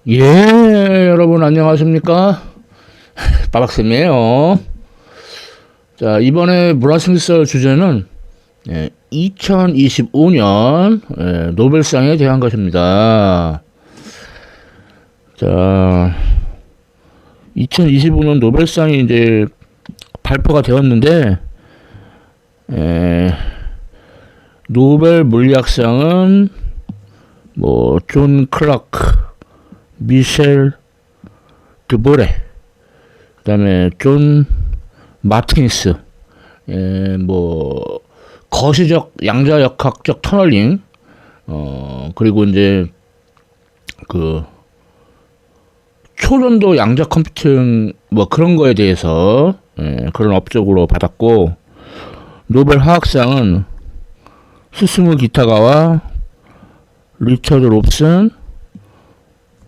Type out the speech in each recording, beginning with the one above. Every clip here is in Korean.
예, 여러분 안녕하십니까? 빠박쌤이에요. 자, 이번에 문화생태설 주제는 2025년 노벨상에 대한 것입니다. 자, 2025년 노벨상이 이제 발표가 되었는데, 노벨 물리학상은 존 클라크, 미셸 드보레, 그 다음에 존 마틴스, 거시적 양자역학적 터널링, 그리고 이제 초전도 양자 컴퓨팅 그런 거에 대해서 그런 업적으로 받았고, 노벨 화학상은 스스무 기타가와 리처드 롭슨,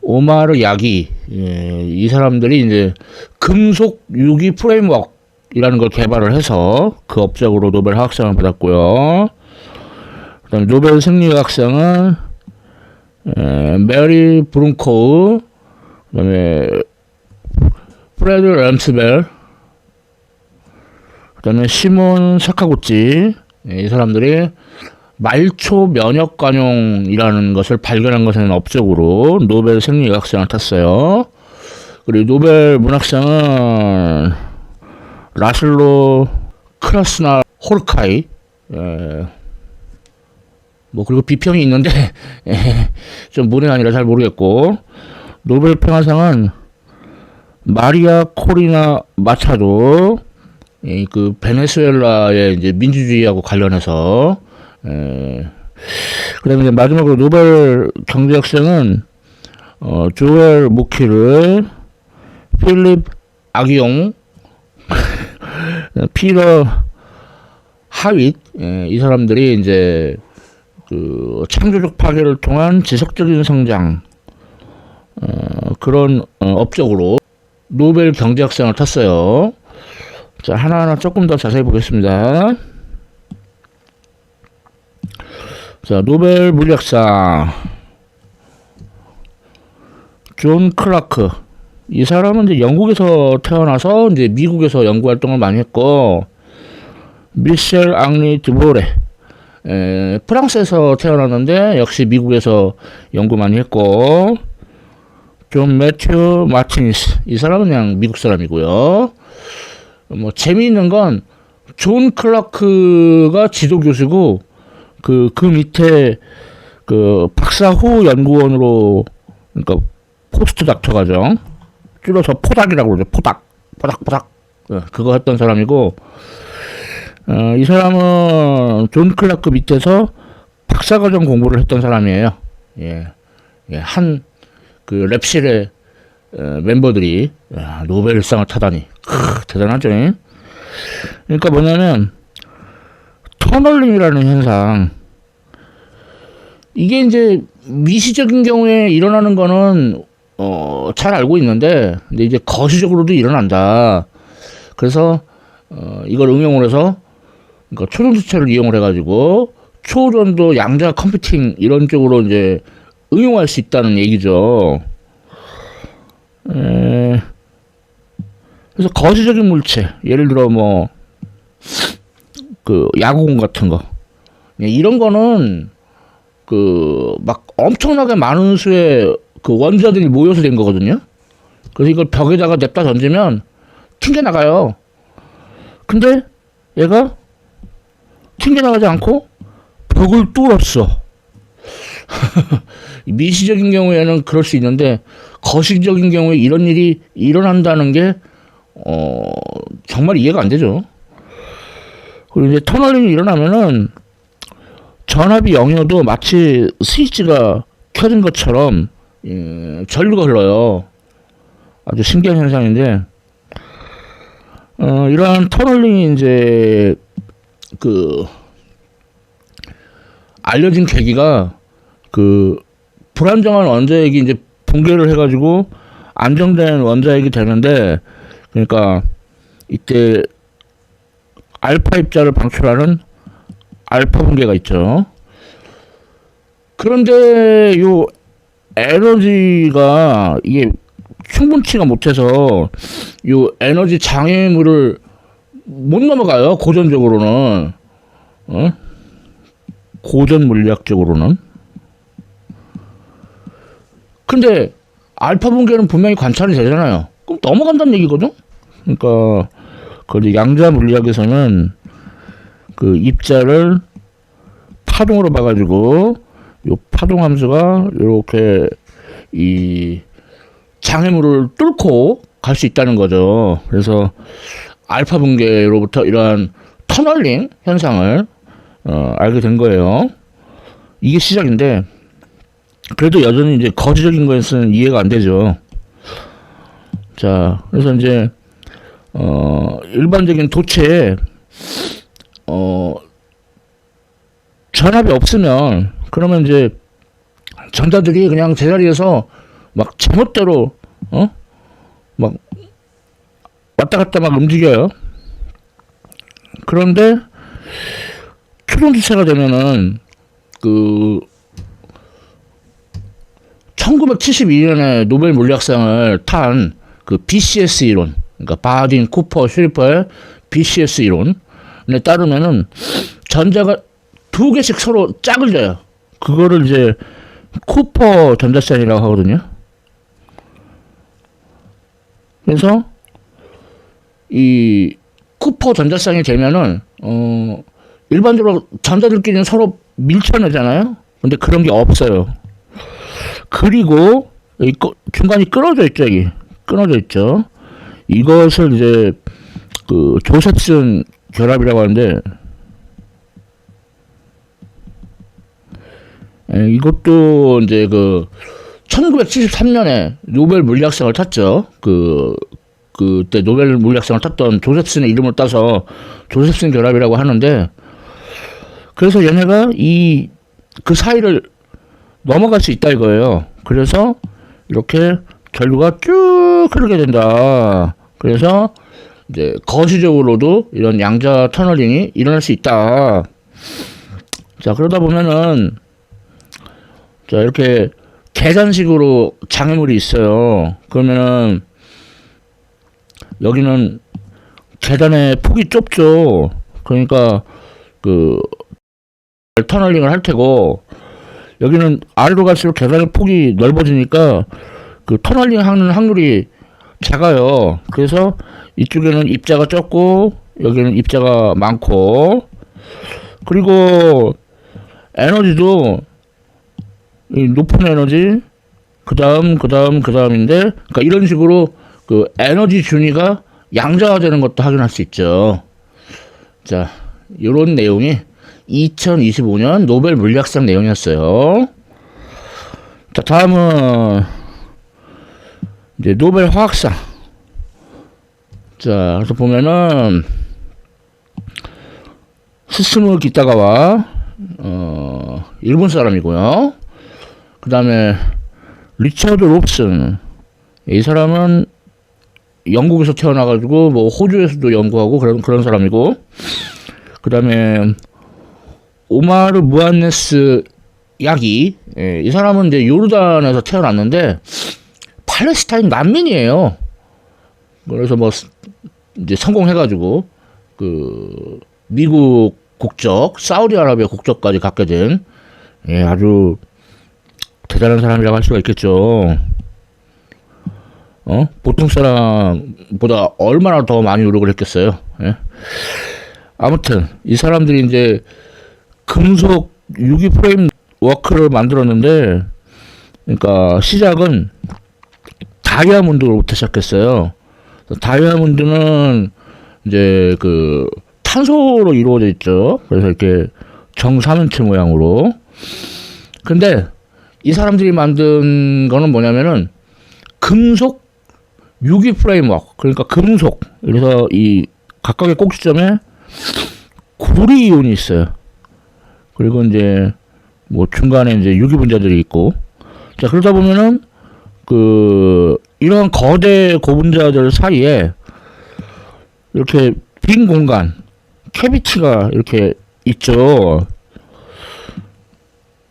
오마르 야기, 이 사람들이 이제 금속 유기 프레임워크이라는 걸 개발을 해서 그 업적으로 노벨 화학상을 받았고요. 그다음에 노벨 생리학상은 메리 브룬코우, 그다음에 프레드 램스벨, 그다음에 시몬 사카구치, 이 사람들이 말초 면역 관용이라는 것을 발견한 것은 업적으로 노벨 생리학상을 탔어요. 그리고 노벨 문학상은 라슬로 크라스나 호르카이, 그리고 비평이 있는데 좀 문해 아니라 잘 모르겠고, 노벨 평화상은 마리아 코리나 마차도, 그 베네수엘라의 이제 민주주의하고 관련해서, 그 다음에 마지막으로 노벨 경제학상은 조엘 무키르, 필립 아기용, 피터 하윗, 이 사람들이 이제 그 창조적 파괴를 통한 지속적인 성장, 그런 업적으로 노벨 경제학상을 탔어요. 자, 하나하나 조금 더 자세히 보겠습니다. 자, 노벨 물리학상 존 클라크, 이 사람은 이제 영국에서 태어나서 이제 미국에서 연구 활동을 많이 했고, 미셸 앙리 드보레, 프랑스에서 태어났는데 역시 미국에서 연구 많이 했고, 존 매튜 마틴스, 이 사람은 그냥 미국 사람이고요. 재미있는 건 존 클라크가 지도 교수고, 그 밑에 박사 후 연구원으로, 그러니까 포스트 닥터 과정, 줄여서 포닥이라고 그러죠. 포닥. 그거 했던 사람이고, 이 사람은 존 클라크 밑에서 박사 과정 공부를 했던 사람이에요. 한 랩실의 멤버들이 노벨상을 타다니 대단하죠. 그러니까 뭐냐면 터널링이라는 현상, 이게 이제 미시적인 경우에 일어나는 거는 잘 알고 있는데, 근데 이제 거시적으로도 일어난다. 그래서 이걸 응용을 해서, 그러니까 초전도체를 이용을 해가지고 초전도 양자 컴퓨팅 이런 쪽으로 이제 응용할 수 있다는 얘기죠. 그래서 거시적인 물체, 예를 들어 야구공 같은 거, 이런 거는 엄청나게 많은 수의 원자들이 모여서 된 거거든요. 그래서 이걸 벽에다가 냅다 던지면 튕겨나가요. 근데 얘가 튕겨나가지 않고 벽을 뚫었어. 미시적인 경우에는 그럴 수 있는데, 거시적인 경우에 이런 일이 일어난다는 게 정말 이해가 안 되죠. 그리고 이제 터널링이 일어나면은 전압이 0이어도 마치 스위치가 켜진 것처럼 전류가 흘러요. 아주 신기한 현상인데, 이러한 터널링이 이제 알려진 계기가 불안정한 원자핵이 이제 붕괴를 해가지고 안정된 원자핵이 되는데, 그러니까 이때 알파 입자를 방출하는 알파 붕괴가 있죠. 그런데 요 에너지가 이게 충분치가 못해서 요 에너지 장애물을 못 넘어가요. 고전적으로는. 고전 물리학적으로는. 근데 알파 분계는 분명히 관찰이 되잖아요. 그럼 넘어간다는 얘기거든. 그러니까 그 양자 물리학에서는 그 입자를 파동으로 봐가지고 요 파동 함수가 이렇게 이 장애물을 뚫고 갈 수 있다는 거죠. 그래서 알파 분계로부터 이러한 터널링 현상을 알게 된 거예요. 이게 시작인데 그래도 여전히 이제 거시적인 거에서는 이해가 안 되죠. 자, 그래서 이제 일반적인 도체에 전압이 없으면 그러면 이제 전자들이 그냥 제자리에서 막 제멋대로 막 왔다 갔다 막 움직여요. 그런데 초동주체가 되면은 그 1972년에 노벨 물리학상을 탄 그 BCS 이론, 그러니까 바딘, 쿠퍼, 쉴퍼의 BCS 이론에 따르면은 전자가 두 개씩 서로 짝을 져요. 그거를 이제 쿠퍼 전자쌍이라고 하거든요. 그래서 이 쿠퍼 전자쌍이 되면은 일반적으로 전자들끼리는 서로 밀쳐내잖아요. 근데 그런 게 없어요. 그리고 중간이 끊어져 있죠. 여기 끊어져 있죠. 이것을 이제 그 조셉슨 결합이라고 하는데 이것도 이제 그 1973년에 노벨 물리학상을 탔죠. 그때 노벨 물리학상을 탔던 조셉슨의 이름을 따서 조셉슨 결합이라고 하는데, 그래서 얘네가 그 사이를 넘어갈 수 있다 이거예요. 그래서 이렇게 전류가 쭉 흐르게 된다. 그래서 이제 거시적으로도 이런 양자 터널링이 일어날 수 있다. 자, 그러다 보면은 자, 이렇게 계단식으로 장애물이 있어요. 그러면은 여기는 계단의 폭이 좁죠. 그러니까 그 터널링을 할 테고, 여기는 아래로 갈수록 계단의 폭이 넓어지니까 그 터널링 하는 확률이 작아요. 그래서 이쪽에는 입자가 적고 여기는 입자가 많고, 그리고 에너지도 이 높은 에너지 그 다음인데, 그러니까 이런 식으로 그 에너지 준위가 양자화되는 것도 확인할 수 있죠. 자, 이런 내용이 2025년 노벨 물리학상 내용이었어요. 자, 다음은 이제 노벨 화학상. 자, 그래서 보면은 스스무 기타가와 일본 사람이고요. 그 다음에 리처드 롭슨, 이 사람은 영국에서 태어나가지고 뭐 호주에서도 연구하고 그런 사람이고, 그 다음에 오마르 무안네스 야기, 이 사람은 이제 요르단에서 태어났는데 팔레스타인 난민이에요. 그래서 뭐 이제 성공해가지고 그 미국 국적, 사우디아라비아 국적까지 갖게 된 아주 대단한 사람이라고 할 수가 있겠죠. 보통 사람보다 얼마나 더 많이 노력을 했겠어요. 예? 아무튼 이 사람들이 이제 금속 유기 프레임 워크를 만들었는데, 그러니까 시작은 다이아몬드로부터 시작했어요. 다이아몬드는 이제 그 탄소로 이루어져 있죠. 그래서 이렇게 정삼면체 모양으로. 근데 이 사람들이 만든 거는 뭐냐면은 금속 유기 프레임워크, 그러니까 금속, 그래서 이 각각의 꼭지점에 구리 이온이 있어요. 그리고 이제 뭐 중간에 이제 유기 분자들이 있고, 자, 그러다 보면은 그 이런 거대 고분자들 사이에 이렇게 빈 공간, 캐비티가 이렇게 있죠.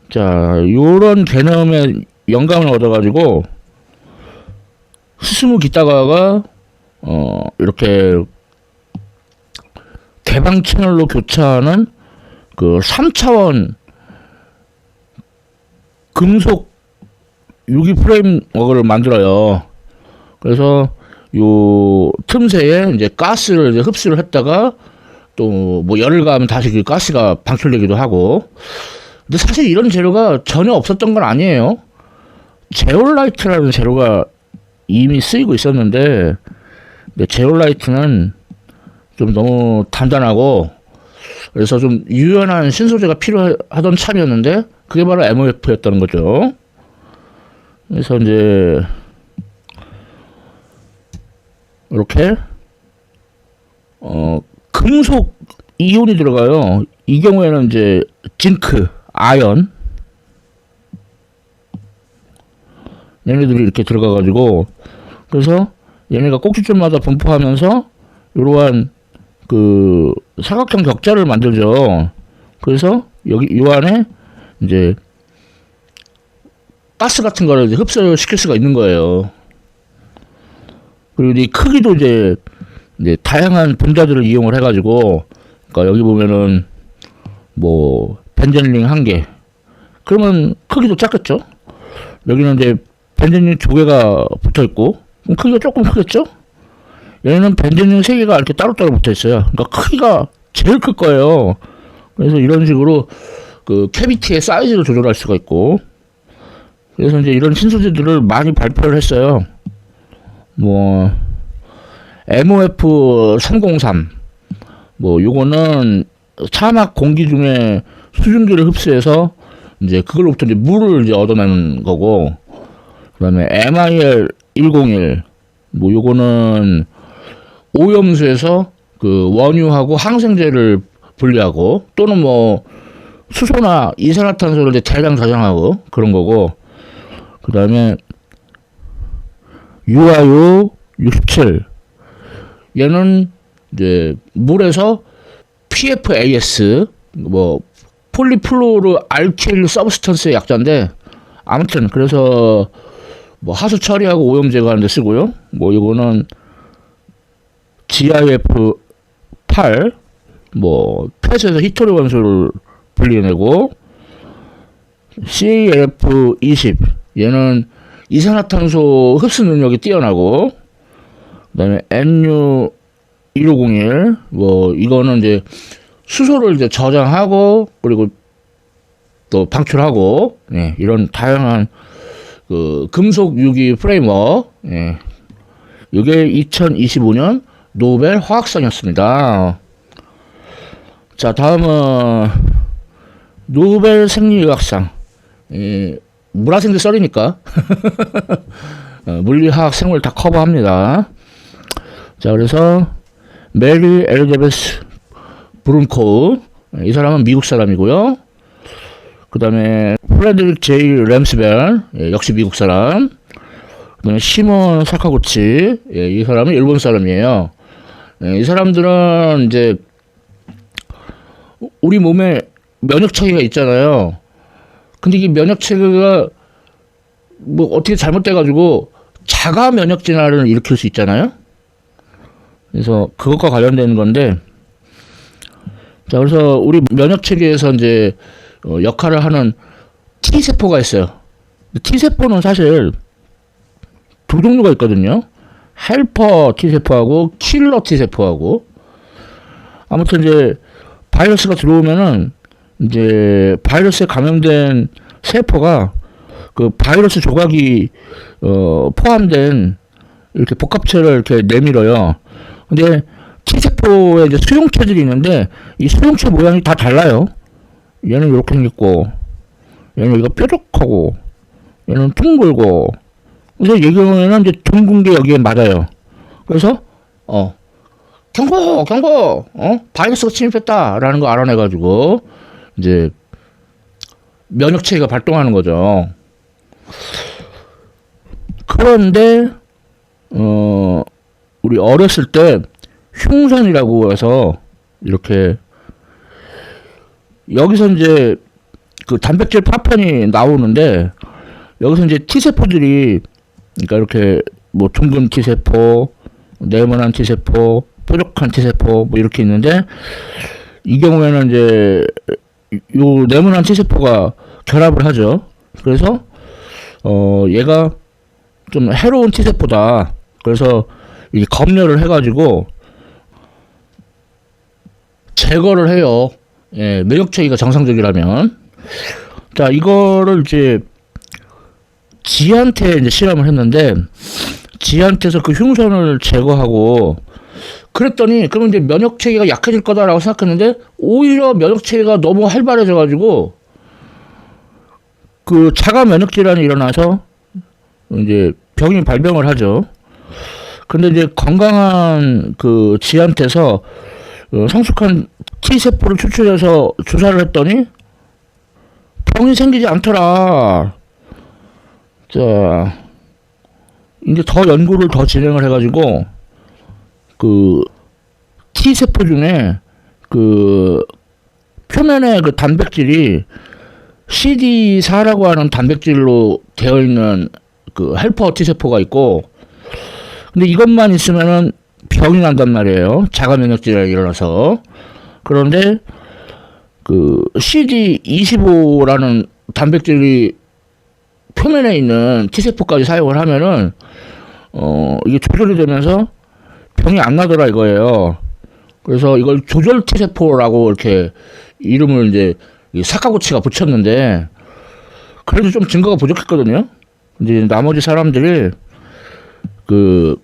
자, 요런 개념의 영감을 얻어가지고 스스무 기타가가 이렇게 개방 채널로 교차하는 그 3차원 금속 유기 프레임워크를 만들어요. 그래서 요 틈새에 이제 가스를 이제 흡수를 했다가 또 뭐 열을 가하면 다시 그 가스가 방출되기도 하고. 근데 사실 이런 재료가 전혀 없었던 건 아니에요. 제올라이트라는 재료가 이미 쓰이고 있었는데, 근데 제올라이트는 좀 너무 단단하고 그래서 좀 유연한 신소재가 필요하던 참이었는데 그게 바로 MOF였다는 거죠. 그래서 이제 이렇게 금속 이온이 들어가요. 이 경우에는 이제 징크, 아연 얘네들이 이렇게 들어가가지고 그래서 얘네가 꼭지점마다 분포하면서 이러한 그 사각형 격자를 만들죠. 그래서 여기 요 안에 이제 가스 같은 거를 이제 흡수시킬 수가 있는 거예요. 그리고 이 크기도 이제 다양한 분자들을 이용을 해가지고, 그러니까 여기 보면은 뭐 벤젠링 1개, 그러면 크기도 작겠죠. 여기는 이제 벤젠링 2개가 붙어 있고, 그럼 크기가 조금 크겠죠. 얘는 벤젠링 3개가 이렇게 따로따로 붙어 있어요. 그러니까 크기가 제일 클 거예요. 그래서 이런 식으로 그 캐비티의 사이즈를 조절할 수가 있고, 그래서 이제 이런 신소재들을 많이 발표를 했어요. 뭐 MOF303, 뭐 요거는 사막 공기 중에 수증기를 흡수해서 이제 그걸로부터 이제 물을 이제 얻어내는 거고, 그다음에 MIL101, 뭐 요거는 오염수에서 그 원유하고 항생제를 분리하고 또는 뭐 수소나 이산화탄소를 이제 대량 저장하고 그런 거고, 그 다음에 UIO 67, 얘는 이제 물에서 PFAS, 뭐 폴리플로르 알킬 서브스턴스의 약자인데, 아무튼 그래서 뭐 하수 처리하고 오염 제거하는 데 쓰고요. 뭐 이거는 GIF 8, 뭐 폐수에서 히토리 원소를 분리해내고, CAF 20, 얘는 이산화탄소 흡수 능력이 뛰어나고, 그 다음에 NU 1501, 뭐 이거는 이제 수소를 이제 저장하고 그리고 또 방출하고, 예, 이런 다양한 그 금속 유기 프레임워크, 예, 이게 2025년 노벨 화학상이었습니다. 자, 다음은 노벨 생리의학상. 물화생들 썰이니까 물리, 화학, 생물 다 커버합니다. 자, 그래서 메리 엘리자베스 브룬코우, 이 사람은 미국 사람이고요. 그 다음에 프레드릭 제이 램스벨, 예, 역시 미국 사람. 그 다음에 시몬 사카구치, 예, 이 사람은 일본 사람이에요. 예, 이 사람들은 이제 우리 몸에 면역 체계가 있잖아요. 근데 이 면역 체계가 뭐 어떻게 잘못돼가지고 자가 면역 진화를 일으킬 수 있잖아요. 그래서 그것과 관련되는 건데, 자, 그래서 우리 면역 체계에서 이제 역할을 하는 T 세포가 있어요. T 세포는 사실 두 종류가 있거든요. 헬퍼 T 세포하고 킬러 T 세포하고. 아무튼 이제 바이러스가 들어오면은 이제 바이러스에 감염된 세포가 그 바이러스 조각이 포함된 이렇게 복합체를 이렇게 내밀어요. 근데 T세포에 이제 수용체들이 있는데 이 수용체 모양이 다 달라요. 얘는 이렇게 생겼고, 얘는 여기가 뾰족하고, 얘는 둥글고. 그래서 이 경우에는 이제 둥근 게 여기에 맞아요. 그래서 경고, 바이러스가 침입했다라는 거 알아내가지고 이제 면역 체계가 발동하는 거죠. 그런데 우리 어렸을 때 흉선이라고 해서 이렇게 여기서 이제 그 단백질 파편이 나오는데, 여기서 이제 T세포들이, 그러니까 이렇게 뭐 둥근 T세포, 네모난 T세포, 뾰족한 T세포 뭐 이렇게 있는데, 이 경우에는 이제 요 네모난 T세포가 결합을 하죠. 그래서 얘가 좀 해로운 T세포다. 그래서 이 검열을 해가지고 제거를 해요. 예, 면역체계가 정상적이라면. 자, 이거를 이제 쥐한테 이제 실험을 했는데, 쥐한테서 그 흉선을 제거하고, 그랬더니, 그러면 이제 면역체계가 약해질 거다라고 생각했는데, 오히려 면역체계가 너무 활발해져가지고, 그 자가 면역질환이 일어나서, 이제 병이 발병을 하죠. 근데 이제 건강한 그 쥐한테서 성숙한 T세포를 추출해서 주사를 했더니, 병이 생기지 않더라. 자, 이제 더 연구를 더 진행을 해가지고, 그, T세포 중에, 그, 표면에 그 단백질이 CD4라고 하는 단백질로 되어 있는 그 헬퍼 T세포가 있고, 근데 이것만 있으면은 병이 난단 말이에요. 자가 면역질환이 일어나서. 그런데, 그, CD25라는 단백질이 표면에 있는 T세포까지 사용을 하면은, 이게 조절이 되면서 병이 안 나더라 이거예요. 그래서 이걸 조절 T세포라고 이렇게 이름을 이제 사카구치가 붙였는데, 그래도 좀 증거가 부족했거든요. 근데 나머지 사람들이 그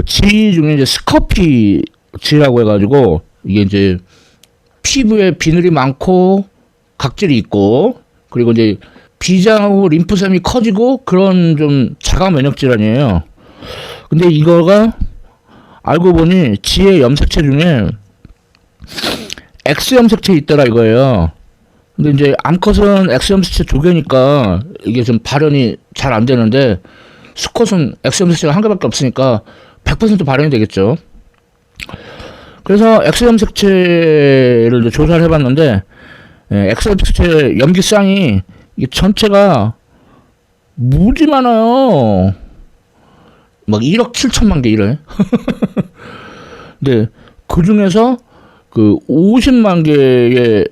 쥐 중에 이제 스커피 쥐라고 해가지고, 이게 이제 피부에 비늘이 많고 각질이 있고, 그리고 이제 비장하고 림프샘이 커지고 그런 좀 자가 면역 질환이에요. 근데 이거가 알고 보니 쥐의 염색체 중에 X 염색체 있더라 이거예요. 근데 이제 암컷은 X 염색체 두 개니까 이게 좀 발현이 잘 안 되는데, 수컷은 X 염색체가 한 개밖에 없으니까 100% 발현이 되겠죠. 그래서 X 염색체를 조사를 해봤는데, X 염색체 염기쌍이 이게 전체가 무지 많아요. 막 1억 7천만 개 이래. 근데 그 중에서 그 50만 개의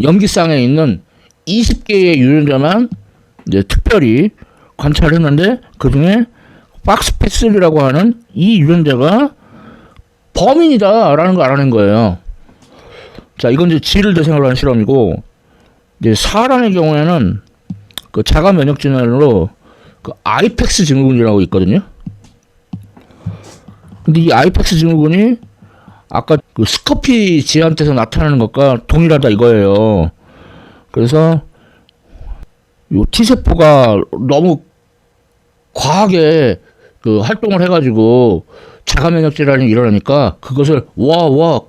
염기쌍에 있는 20개의 유전자만 이제 특별히 관찰했는데, 그 중에 박스패스리라고 하는 이 유전자가 범인이다라는 걸 알아낸 거예요. 자, 이건 이제 쥐를 대상으로 한 실험이고, 이제 사람의 경우에는 그 자가 면역 질환으로 그 아이펙스 증후군이라고 있거든요. 근데 이 아이펙스 증후군이 아까 그 스커피 쥐한테서 나타나는 것과 동일하다 이거예요. 그래서 요 T세포가 너무 과하게 그 활동을 해가지고 자가 면역 질환이 일어나니까, 그것을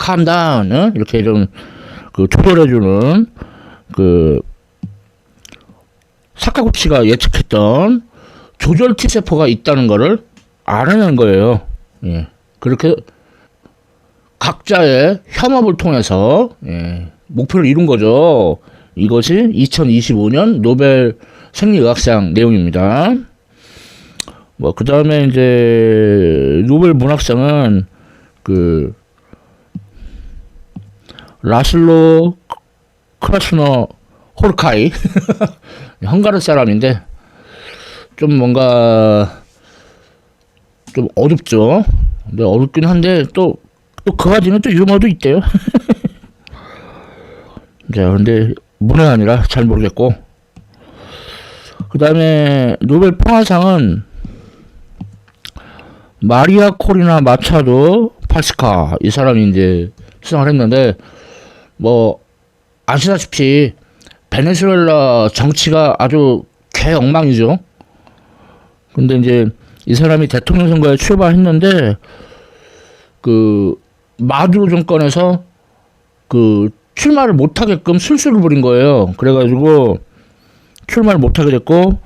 calm down, 이렇게 좀 그 조절해주는 그 사카구치가 예측했던 조절 T세포가 있다는 거를 알아낸 거예요. 예. 그렇게 각자의 협업을 통해서, 예, 목표를 이룬 거죠. 이것이 2025년 노벨 생리의학상 내용입니다. 뭐, 그 다음에 이제, 노벨 문학상은, 그, 라슬로 크라스너 호르카이. 헝가리 사람인데, 좀 뭔가, 좀 어둡죠. 근데 어둡긴 한데, 또 그 가지는 또 유머도 있대요. 자, 근데, 문은 아니라 잘 모르겠고. 그 다음에, 노벨 평화상은, 마리아 코리나 마차도 파스카, 이 사람이 이제 수상을 했는데, 뭐 아시다시피 베네수엘라 정치가 아주 개엉망이죠. 근데 이제 이 사람이 대통령 선거에 출마했는데, 그 마두로 정권에서 그 출마를 못하게끔 술수를 부린 거예요. 그래가지고 출마를 못하게 됐고,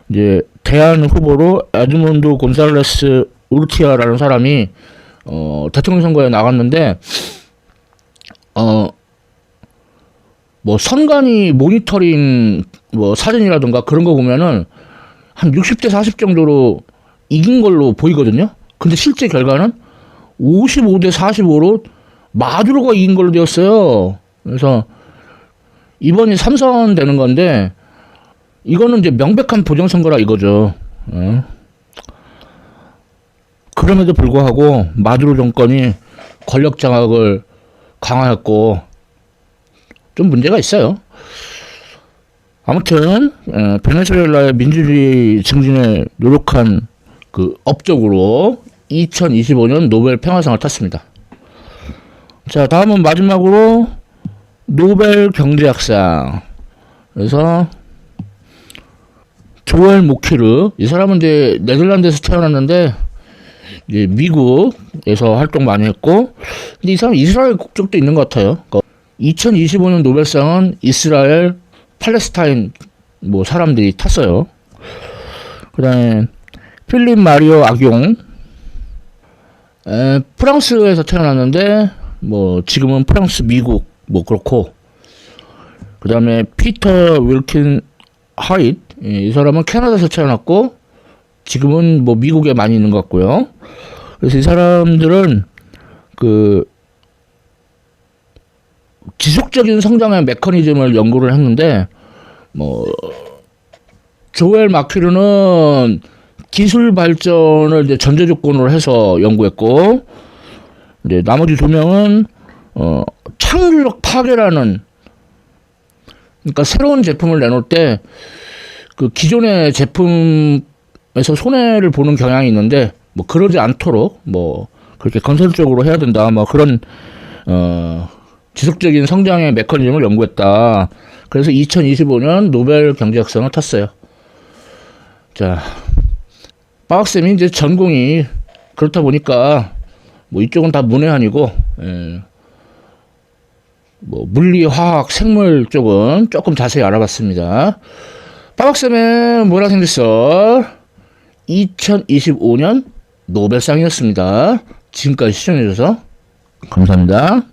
이제 대안 후보로 에드문드 곤살레스 우르티아라는 사람이 대통령 선거에 나갔는데, 뭐 선관위 모니터링 뭐 사진이라든가 그런 거 보면은 한 60대 40 정도로 이긴 걸로 보이거든요. 근데 실제 결과는 55대 45로 마두로가 이긴 걸로 되었어요. 그래서 이번이 3선 되는 건데 이거는 이제 명백한 부정선거라 이거죠. 그럼에도 불구하고 마두로 정권이 권력 장악을 강화했고 좀 문제가 있어요. 아무튼 베네수엘라의 민주주의 증진에 노력한 그 업적으로 2025년 노벨 평화상을 탔습니다. 자, 다음은 마지막으로 노벨 경제학상. 그래서 조엘 모키르, 이 사람은 이제 네덜란드에서 태어났는데 이제 미국에서 활동 많이 했고, 근데 이 사람 이스라엘 국적도 있는 것 같아요. 2025년 노벨상은 이스라엘, 팔레스타인 뭐 사람들이 탔어요. 그다음에 필립 마리오 아끽, 프랑스에서 태어났는데 뭐 지금은 프랑스, 미국 뭐 그렇고, 그다음에 피터 윌킨 하잇, 이 사람은 캐나다에서 태어났고 지금은 뭐 미국에 많이 있는 것 같고요. 그래서 이 사람들은 그 지속적인 성장의 메커니즘을 연구를 했는데, 뭐 조엘 마키르는 기술 발전을 이제 전제 조건으로 해서 연구했고, 이제 나머지 두 명은 창의력 파괴라는, 그러니까 새로운 제품을 내놓을 때 그 기존의 제품에서 손해를 보는 경향이 있는데 뭐 그러지 않도록 뭐 그렇게 건설적으로 해야 된다, 뭐 그런 지속적인 성장의 메커니즘을 연구했다. 그래서 2025년 노벨 경제학상을 탔어요. 자, 빠학쌤이 이제 전공이 그렇다 보니까 뭐 이쪽은 다 문해한이고, 뭐 물리, 화학, 생물 쪽은 조금 자세히 알아봤습니다. 빠학쌤의 문화생기설 2025년 노벨상이었습니다. 지금까지 시청해주셔서 감사합니다.